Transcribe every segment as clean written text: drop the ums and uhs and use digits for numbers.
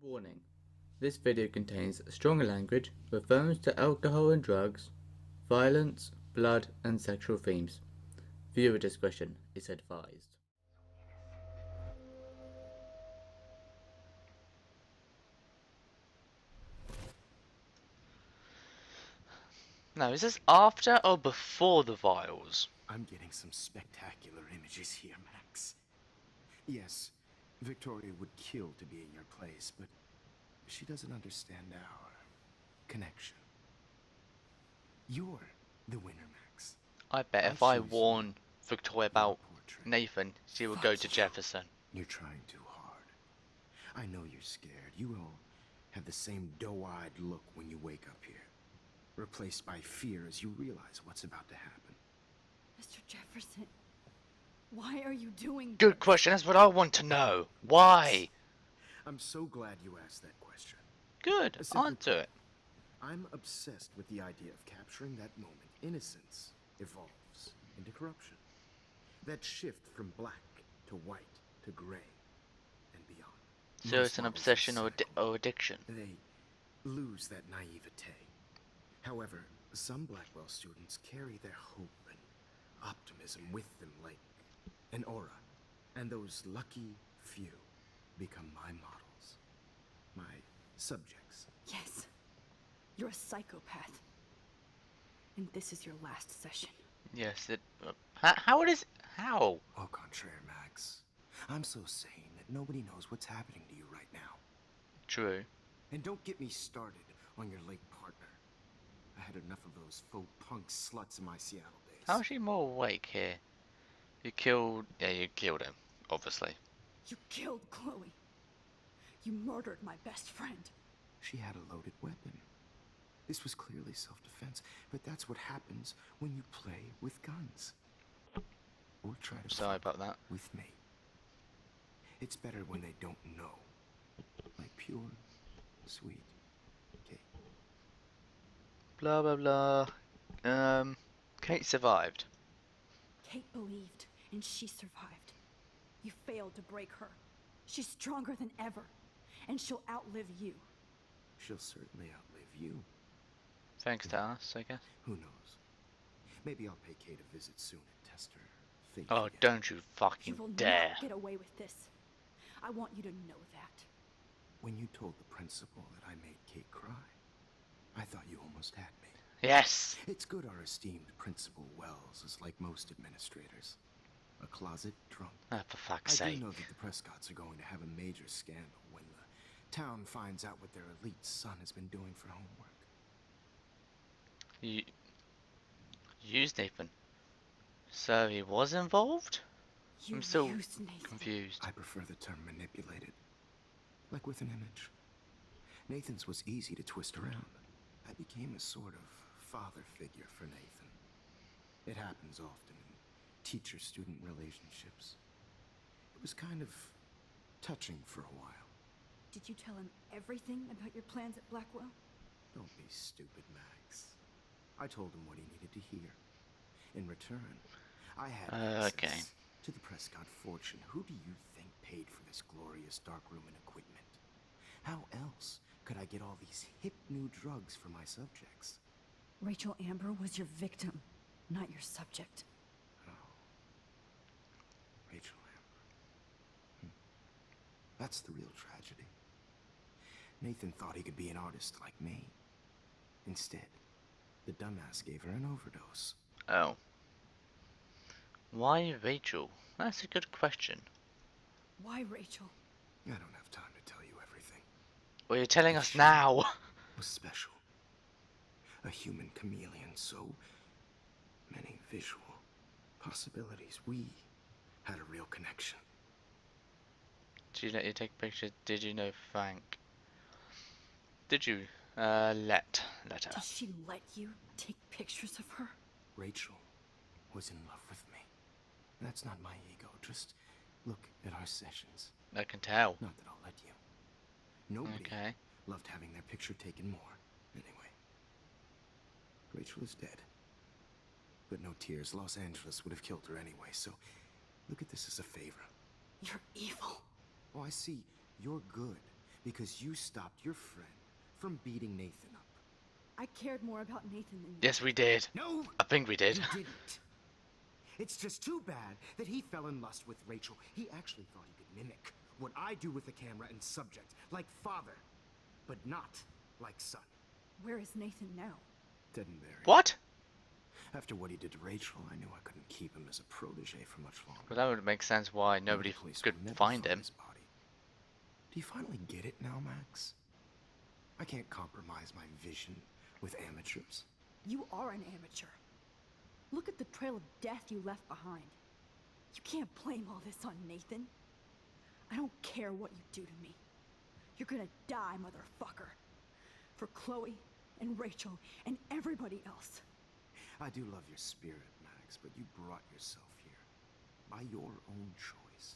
Warning: this video contains stronger language, refers to alcohol and drugs, violence, blood, and sexual themes. Viewer discretion is advised. Now, is this after or before the vials? I'm getting some spectacular images here, Max. Yes, Victoria would kill to be in your place, but she doesn't understand our connection. You're the winner, Max. I bet if I warn Victoria about Nathan, she would go to Jefferson. You're trying too hard. I know you're scared. You all have the same doe-eyed look when you wake up here, replaced by fear as you realize what's about to happen. Mr. Jefferson, why are you doing this? Good question, that's what I want to know. Why? I'm so glad you asked that question. Good, answer it. I'm obsessed with the idea of capturing that moment. Innocence evolves into corruption. That shift from black to white to gray and beyond. So it's an obsession or addiction? They lose that naivete. However, some Blackwell students carry their hope and optimism with them like an aura. And those lucky few become my models. My subjects. Yes. You're a psychopath. And this is your last session. Yes, how it is? How? Au contraire, Max. I'm so sane that nobody knows what's happening to you right now. True. And don't get me started on your late partner. I had enough of those faux punk sluts in my Seattle days. How is she more awake here? You killed him, obviously. You killed Chloe. You murdered my best friend. She had a loaded weapon. This was clearly self-defense, but that's what happens when you play with guns. Or try to Sorry about that. With me. It's better when they don't know. Like pure, sweet Kate. Blah blah blah. Kate survived. Kate believed, and she survived. You failed to break her. She's stronger than ever, and she'll outlive you. She'll certainly outlive you. Thanks to us, I guess. Who knows? Maybe I'll pay Kate a visit soon and test her faith. Oh, again. don't you fucking You will dare. not get away with this. I want you to know that. When you told the principal that I made Kate cry, I thought you almost had me. Yes. It's good our esteemed Principal Wells is like most administrators. A closet drunk. Oh, for fuck's I sake. do know that the Prescotts are going to have a major scandal when the town finds out what their elite son has been doing for homework. You used Nathan. So he was involved? You I'm still used Nathan. confused. I prefer the term manipulated. Like with an image. Nathan's was easy to twist around. I became a sort of father figure for Nathan. It happens often in teacher-student relationships. It was kind of touching for a while. Did you tell him everything about your plans at Blackwell? Don't be stupid, Max. I told him what he needed to hear. In return, I had okay. access to the Prescott fortune. Who do you think paid for this glorious darkroom and equipment? How else could I get all these hip new drugs for my subjects? Rachel Amber was your victim, not your subject. Oh. Rachel Amber. That's the real tragedy. Nathan thought he could be an artist like me. Instead, the dumbass gave her an overdose. Oh. Why Rachel? That's a good question. Why Rachel? I don't have time to tell you everything. Well, you're telling us now. Was special. A human chameleon, so many visual possibilities. We had a real connection. Did you let you take pictures? Did you know Frank? Did you let her? Did she let you take pictures of her? Rachel was in love with me. That's not my ego. Just look at our sessions. I can tell. Not that I'll let you. Nobody Okay. loved having their picture taken more. Anyway. Rachel is dead. But no tears. Los Angeles would have killed her anyway, so look at this as a favor. You're evil. Oh, I see. You're good. Because you stopped your friend from beating Nathan up. I cared more about Nathan than you. Yes, we did. No! I think we did. You didn't. It's just too bad that he fell in lust with Rachel. He actually thought he could mimic what I do with the camera and subject, like father, but not like son. Where is Nathan now? Dead and buried. What? After what he did to Rachel, I knew I couldn't keep him as a protege for much longer. Well, that would make sense why nobody The police could will never find him. his body. Do you finally get it now, Max? I can't compromise my vision with amateurs. You are an amateur. Look at the trail of death you left behind. You can't blame all this on Nathan. I don't care what you do to me. You're gonna die, motherfucker. For Chloe and Rachel and everybody else. I do love your spirit, Max, but you brought yourself here by your own choice.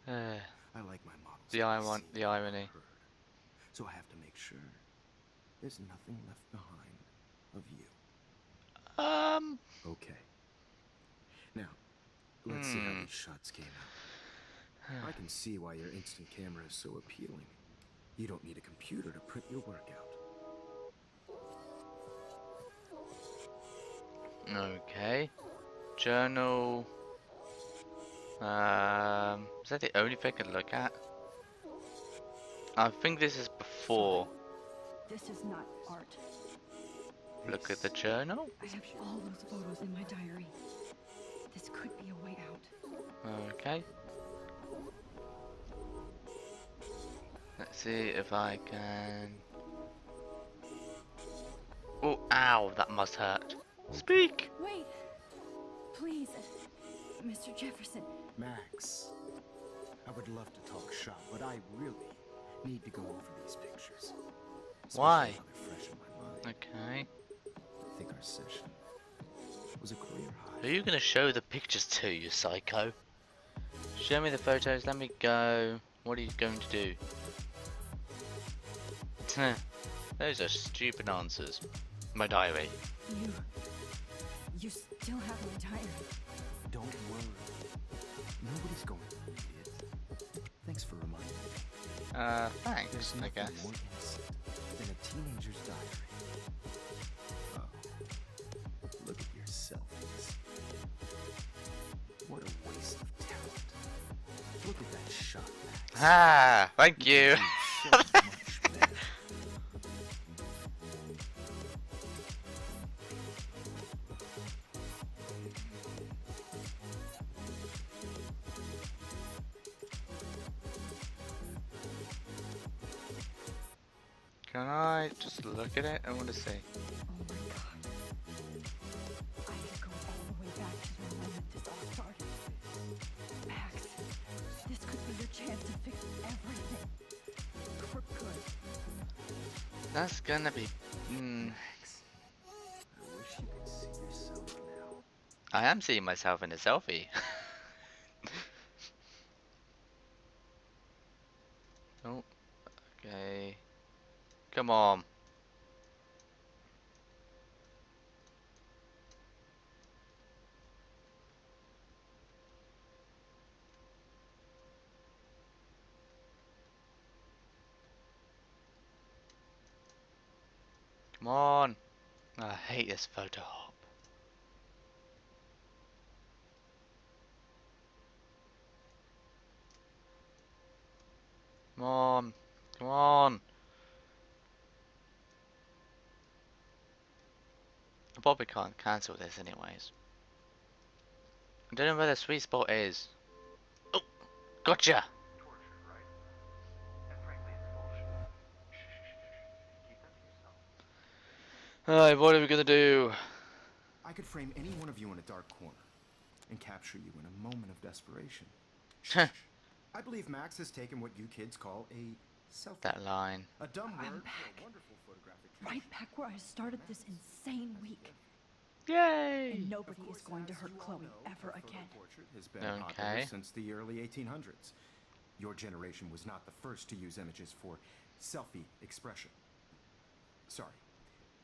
Anyway, I like my models. The to be irony. seen The irony. and heard. So I have to make sure there's nothing left behind of you. Okay. Now, let's see how these shots came out. I can see why your instant camera is so appealing. You don't need a computer to print your work out. Okay. Journal. Is that the only thing I can look at? I think this is before. This is not art. Look at the journal. I have all those photos in my diary. This could be a way out. Okay. Let's see if I can. Oh, ow! That must hurt. Speak. Wait! Please, Mr. Jefferson. Max, I would love to talk shop, but I really need to go over these pictures. Why? Especially now they're fresh in my mind. Okay. I think our session was a career Who high. are you gonna show the pictures to, you psycho? Show me the photos, let me go. What are you going to do? Those are stupid answers. My diary. You still have my diary. Don't worry. Nobody's going to read it. Thanks for reminding me. Thanks, There's I nothing guess. more innocent than a teenager's diary. Oh, look at your selfies. What a waste of talent. Look at that shot, Max. Ah, thank you. So much better. Can I just look at it? I want to see. Oh my god. I could go all the way back to the moment this all started. Max, this could be your chance to fix everything. For good. That's gonna be. Max, I wish you could see yourself now. I am seeing myself in a selfie. Oh, okay. Come on. Come on. I hate this photo op. Come on. Come on. I probably can't cancel this anyways. I don't know where the sweet spot is. Oh, gotcha. Alright, what are we gonna do? I could frame any one of you in a dark corner and capture you in a moment of desperation. Heh. I believe Max has taken what you kids call a selfie. That line. A dumb I'm word back. for a wonderful photographic Right back where I started this insane week. Yay! And nobody is going to hurt Chloe ever again. Portrait has been popular Okay. since the early 1800s. Your generation was not the first to use images for selfie expression. Sorry,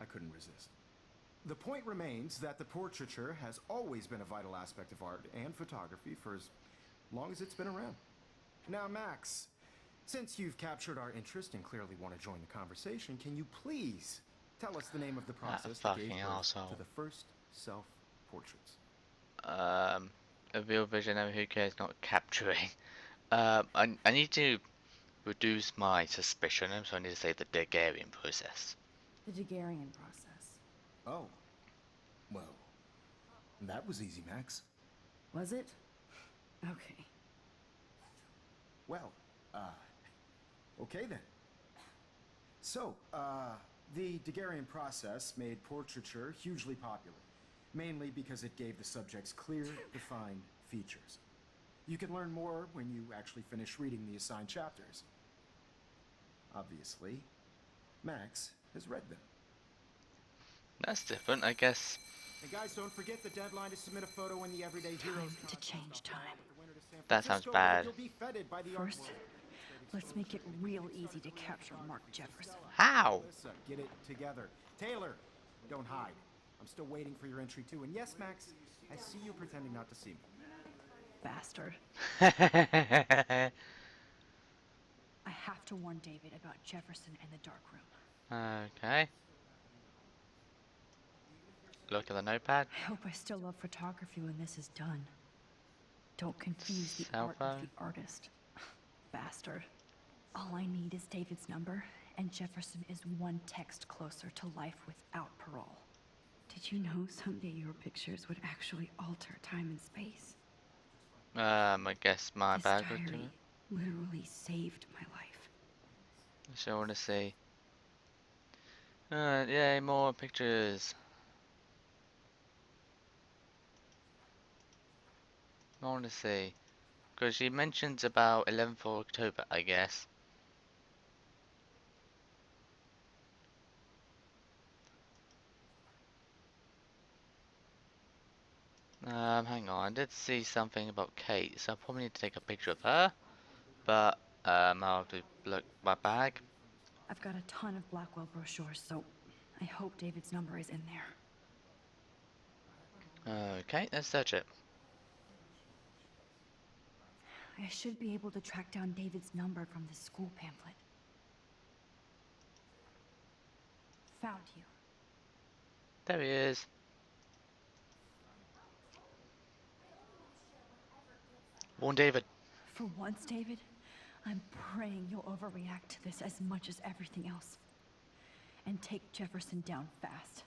I couldn't resist. The point remains that the portraiture has always been a vital aspect of art and photography for as long as it's been around. Now, Max, Since you've captured our interest and clearly want to join the conversation, can you please tell us the name of the process that gave fucking birth to arsehole. the first self-portraits? A real vision, who cares, not capturing. I need to reduce my suspicion, so I need to say the Daguerrean process. The Daguerrean process. Oh. Well, that was easy, Max. Was it? Okay. Well, okay then. So, the Daguerrean process made portraiture hugely popular, mainly because it gave the subjects clear, defined features. You can learn more when you actually finish reading the assigned chapters. Obviously, Max has read them. That's different, I guess. And guys, don't forget the deadline to submit a photo in the Everyday Heroes To change time. That sounds bad. First, let's make it real easy to capture Mark Jefferson. How? Melissa, get it together. Taylor, don't hide. I'm still waiting for your entry too. And yes, Max, I see you pretending not to see me. Bastard. I have to warn David about Jefferson and the dark room. Okay. Look at the notepad. I hope I still love photography when this is done. Don't confuse the Cell art with phone. the artist. Bastard. All I need is David's number, and Jefferson is one text closer to life without parole. Did you know someday your pictures would actually alter time and space? I guess my This bag would do diary it. literally saved my life. So I want to see. Yay, more pictures. I want to see. Because she mentions about 11th of October, I guess. Hang on, I did see something about Kate, so I probably need to take a picture of her. But, I'll have to look my bag. I've got a ton of Blackwell brochures, so I hope David's number is in there. Okay, let's search it. I should be able to track down David's number from the school pamphlet. Found you. There he is. Warn David. For once, David, I'm praying you'll overreact to this as much as everything else. And take Jefferson down fast.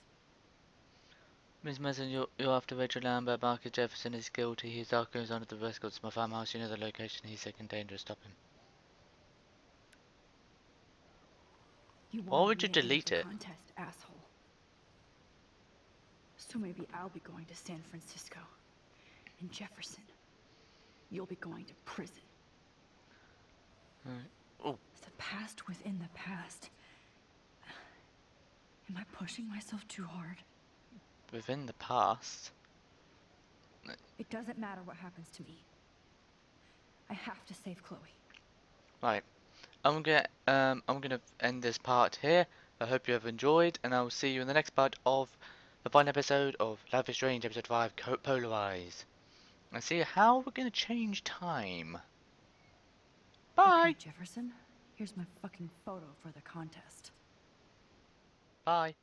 Miss Mason, you're after Rachel Lambert. Marcus Jefferson is guilty. His document is under the records. My farmhouse, you know the location. He's sick and dangerous. Stop him. Why would you delete it? Contest, asshole. So maybe I'll be going to San Francisco. And Jefferson, you'll be going to prison. Oh. The past within the past. Am I pushing myself too hard? Within the past? It doesn't matter what happens to me. I have to save Chloe. Right. I'm gonna end this part here. I hope you have enjoyed, and I will see you in the next part of the final episode of Life is Strange episode 5, Polarized. And see how we're gonna change time. Bye. Okay, Jefferson, here's my fucking photo for the contest. Bye.